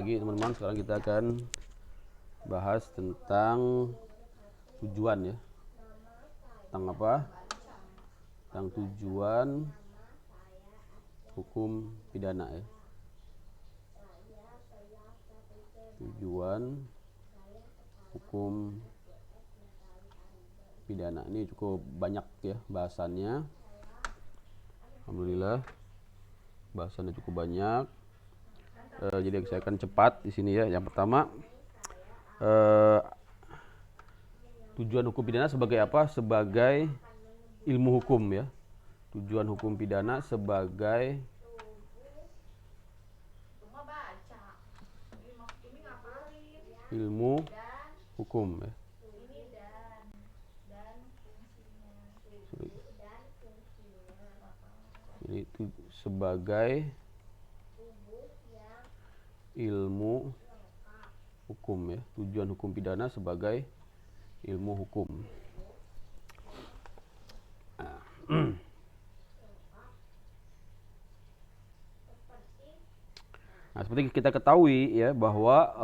lagi teman-teman. Sekarang kita akan bahas tentang tujuan ya. Tentang apa? Tentang tujuan hukum pidana ya. Tujuan hukum pidana ini cukup banyak ya bahasannya. Alhamdulillah bahasannya cukup banyak. Jadi saya akan cepat di sini ya. Yang pertama, tujuan hukum pidana sebagai apa? Sebagai ilmu hukum ya. Tujuan hukum pidana sebagai ilmu hukum ya. Jadi sebagai ilmu hukum ya. Tujuan hukum pidana sebagai ilmu hukum. Nah, seperti kita ketahui ya bahwa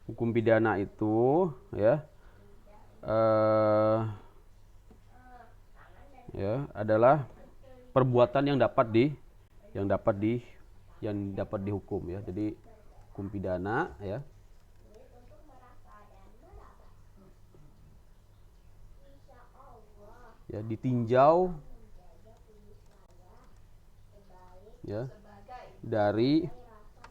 hukum pidana itu ya adalah perbuatan yang dapat dihukum ya. Jadi hukum pidana ya ditinjau ya dari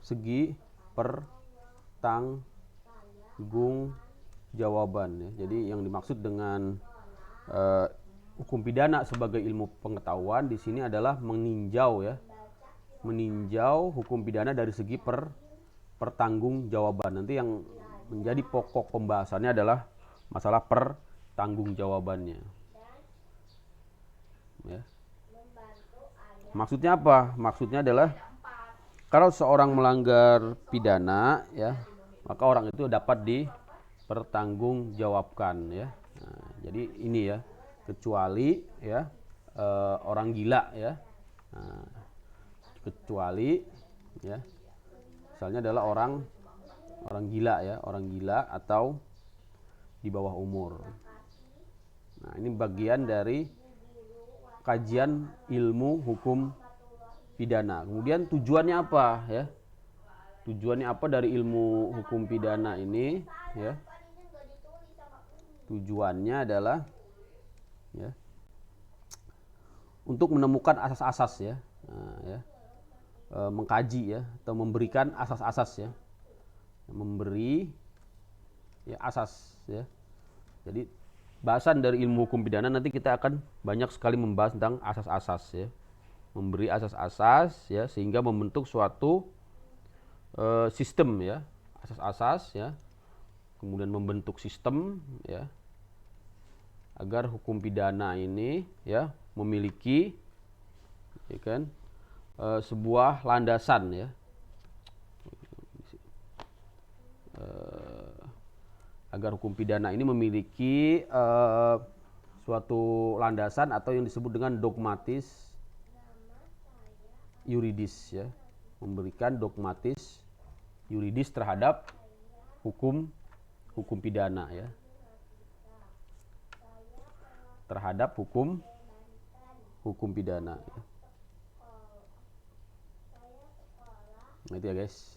segi pertanggungjawaban ya. Jadi yang dimaksud dengan hukum pidana sebagai ilmu pengetahuan di sini adalah meninjau hukum pidana dari segi pertanggungjawaban. Nanti yang menjadi pokok pembahasannya adalah masalah pertanggungjawabannya. Ya. Maksudnya apa? Maksudnya adalah kalau seorang melanggar pidana ya, maka orang itu dapat dipertanggungjawabkan ya. Nah, jadi ini ya, kecuali ya orang gila ya. Nah, kecuali ya misalnya adalah orang gila ya, orang gila atau di bawah umur. Nah, ini bagian dari kajian ilmu hukum pidana. Kemudian tujuannya apa ya? Tujuannya apa dari ilmu hukum pidana ini ya? Tujuannya adalah ya untuk menemukan asas-asas ya. Nah, ya. Mengkaji ya atau memberikan asas-asas ya. Memberi ya asas ya. Jadi bahasan dari ilmu hukum pidana nanti kita akan banyak sekali membahas tentang asas-asas ya. Memberi asas-asas ya sehingga membentuk suatu sistem ya. Asas-asas ya. Kemudian membentuk sistem ya. Agar hukum pidana ini ya memiliki ya kan sebuah landasan ya. Agar hukum pidana ini memiliki suatu landasan atau yang disebut dengan dogmatis yuridis ya, memberikan dogmatis yuridis terhadap hukum pidana ya, terhadap hukum pidana ya. Nah, itu ya guys,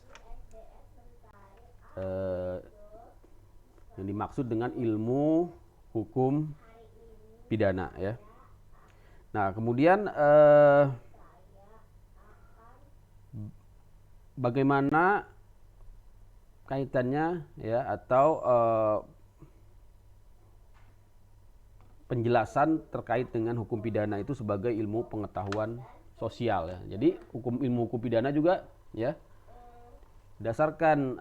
yang dimaksud dengan ilmu hukum pidana ya. Nah, kemudian bagaimana kaitannya ya atau penjelasan terkait dengan hukum pidana itu sebagai ilmu pengetahuan sosial ya. Jadi ilmu hukum pidana juga ya berdasarkan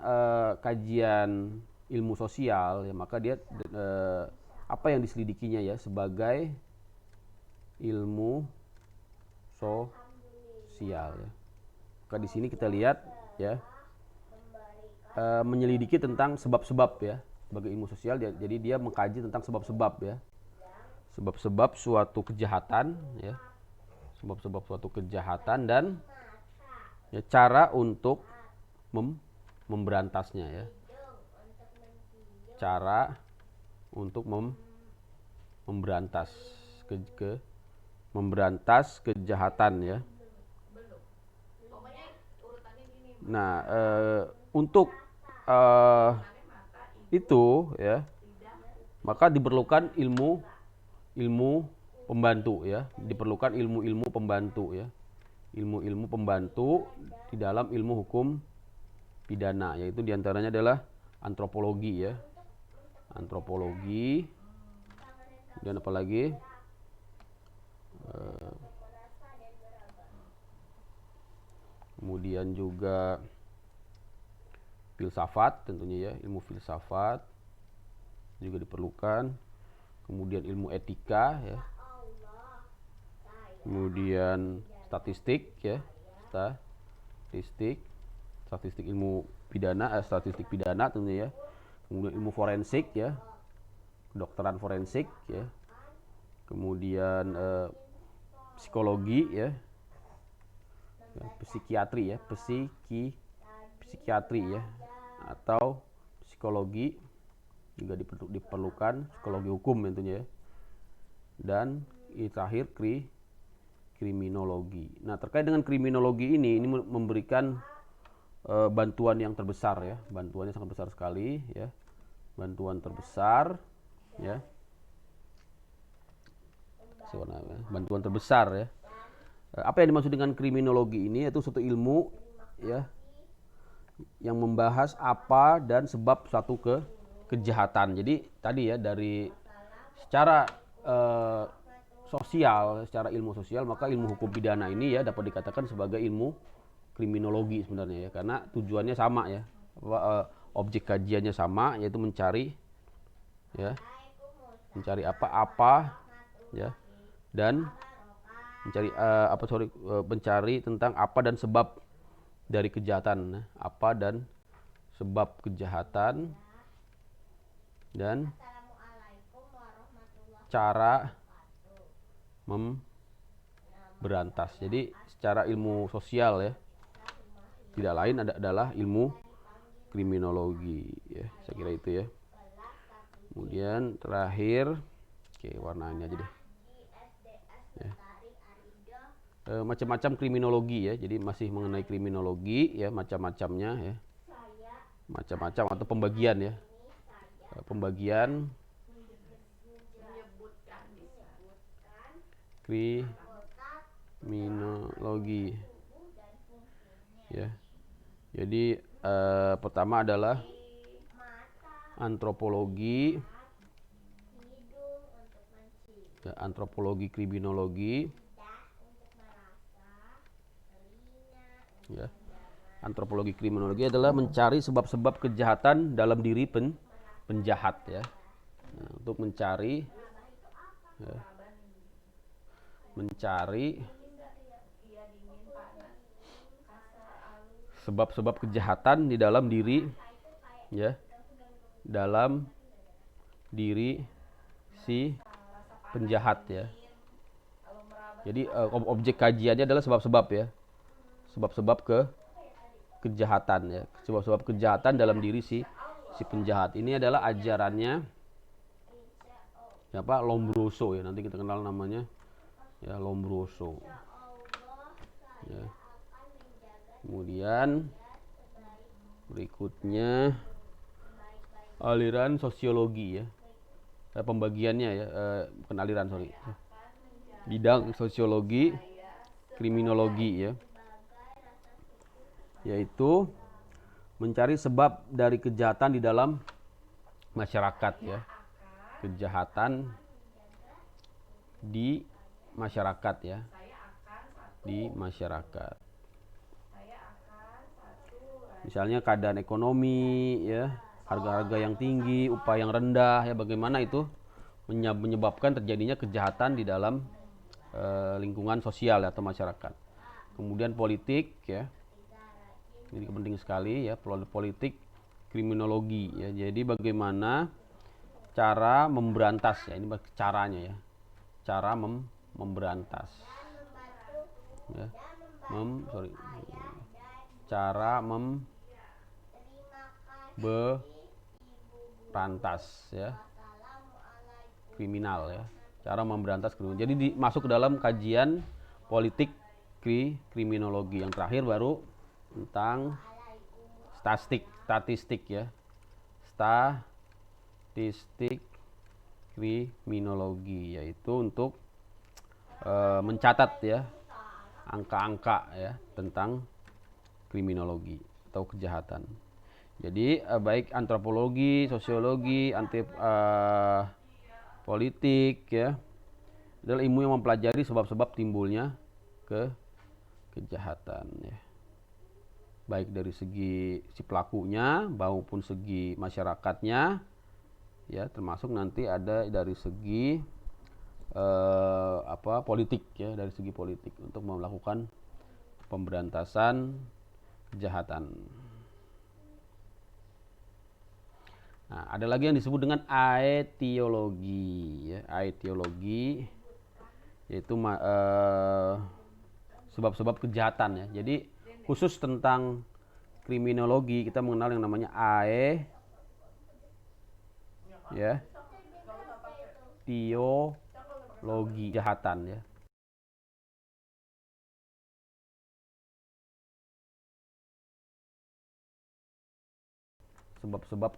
kajian ilmu sosial ya, maka dia apa yang diselidikinya ya sebagai ilmu sosial ya. Maka di sini kita lihat ya menyelidiki tentang sebab-sebab ya sebagai ilmu sosial. Jadi dia mengkaji tentang sebab-sebab ya, sebab-sebab suatu kejahatan ya, sebab-sebab suatu kejahatan dan ya, cara untuk memberantasnya ya. Cara untuk memberantas memberantas kejahatan ya. Nah, untuk itu ya, maka diperlukan ilmu pembantu ya, diperlukan ilmu-ilmu pembantu ya, ilmu-ilmu pembantu di dalam ilmu hukum pidana, yaitu diantaranya adalah antropologi ya, antropologi, dan apa lagi, kemudian juga filsafat tentunya ya, ilmu filsafat juga diperlukan, kemudian ilmu etika ya, kemudian statistik ya, statistik ilmu pidana, statistik pidana tentunya ya, kemudian ilmu forensik ya, kedokteran forensik ya, kemudian psikologi ya, psikiatri ya, psikiatri ya, atau psikologi juga diperlukan, psikologi hukum tentunya ya, dan terakhir kriminologi. Nah, terkait dengan kriminologi ini memberikan bantuan yang terbesar ya, bantuannya sangat besar sekali ya, bantuan terbesar ya, bantuan terbesar ya. Apa yang dimaksud dengan kriminologi ini? Yaitu suatu ilmu ya yang membahas apa dan sebab suatu kejahatan. Jadi tadi ya, dari secara sosial, secara ilmu sosial, maka ilmu hukum pidana ini ya dapat dikatakan sebagai ilmu kriminologi sebenarnya ya, karena tujuannya sama ya, objek kajiannya sama, yaitu mencari apa-apa ya, dan mencari tentang apa dan sebab dari kejahatan, apa dan sebab kejahatan, dan cara memberantas. Jadi secara ilmu sosial ya, tidak lain adalah ilmu kriminologi ya, saya kira itu ya. Kemudian terakhir, oke, warnanya aja deh ya. Macam-macam kriminologi ya, jadi masih mengenai kriminologi ya, macam-macamnya ya, macam-macam atau pembagian ya, pembagian kriminologi ya. Jadi pertama adalah antropologi ya, antropologi kriminologi ya. Antropologi kriminologi adalah mencari sebab-sebab kejahatan dalam diri penjahat ya. Nah, untuk mencari sebab-sebab kejahatan di dalam diri ya, dalam diri si penjahat ya. Jadi objek kajiannya adalah sebab-sebab ya, sebab-sebab kejahatan ya, sebab-sebab kejahatan dalam diri si penjahat. Ini adalah ajarannya siapa? Lombroso ya, nanti kita kenal namanya ya, Lombroso ya. Kemudian berikutnya aliran sosiologi ya, pembagiannya ya, bukan aliran, sorry, bidang sosiologi kriminologi ya, yaitu mencari sebab dari kejahatan di dalam masyarakat ya, kejahatan di masyarakat ya, di masyarakat. Misalnya keadaan ekonomi ya, harga-harga yang tinggi, upah yang rendah ya, bagaimana itu menyebabkan terjadinya kejahatan di dalam lingkungan sosial atau masyarakat. Kemudian politik ya, ini penting sekali ya, politik kriminologi ya. Jadi bagaimana cara memberantas ya, ini caranya ya, cara memberantas ya, cara memberantas ya kriminal ya. Cara memberantas kriminal. Jadi masuk ke dalam kajian politik kriminologi. Yang terakhir baru tentang statistik ya. Statistik kriminologi, yaitu untuk mencatat ya angka-angka ya tentang kriminologi atau kejahatan. Jadi baik antropologi, sosiologi, politik ya adalah ilmu yang mempelajari sebab-sebab timbulnya kejahatan ya. Baik dari segi si pelakunya maupun segi masyarakatnya ya, termasuk nanti ada dari segi politik ya, dari segi politik untuk melakukan pemberantasan kejahatan. Nah, ada lagi yang disebut dengan aetiologi ya. Aetiologi yaitu sebab-sebab kejahatan ya. Jadi khusus tentang kriminologi kita mengenal yang namanya ya. Teologi kejahatan ya. Sebab-sebab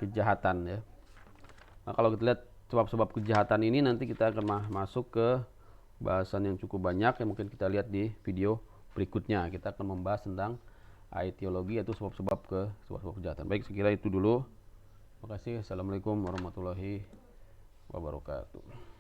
kejahatan ya. Nah, kalau kita lihat sebab-sebab kejahatan ini nanti kita akan masuk ke bahasan yang cukup banyak yang mungkin kita lihat di video berikutnya. Kita akan membahas tentang aetiologi, yaitu sebab-sebab kejahatan. Baik, sekira itu dulu. Terima kasih. Assalamualaikum warahmatullahi wabarakatuh.